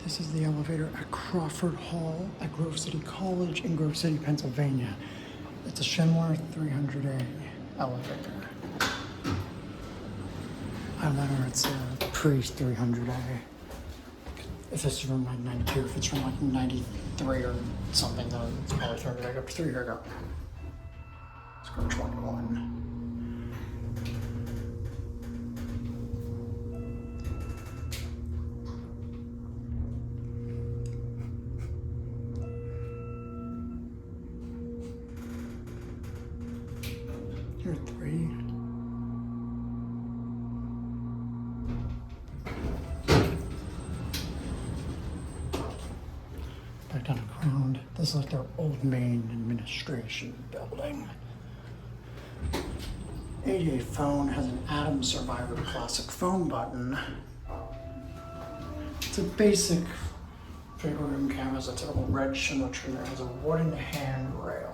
This is the elevator at Crawford Hall at Grove City College in Grove City, Pennsylvania. It's a Schindler 300A elevator. And then it's a pre-300A. If it's from like 92, if it's from like 93 or something, then it's probably 300A. Up to 3 here, go. Let's go 21. Here 3. Back down the ground. This is like their old main administration building. 88 phone has an Atom Survivor classic phone button. It's a basic big room camera. Has a typical red Schindler trimmer. It has a wooden handrail.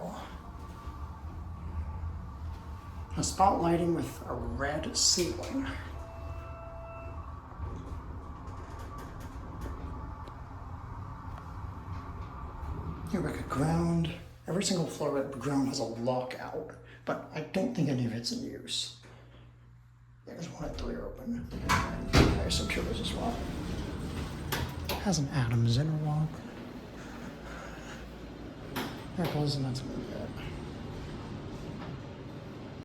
A spotlighting with a red ceiling. Here back at ground. Every single floor at the ground has a lockout, but I don't think any of it's in use. There's 1 and 3 open. There's some curious as well. Has an Adams interlock. There it goes, and that's gonna be it.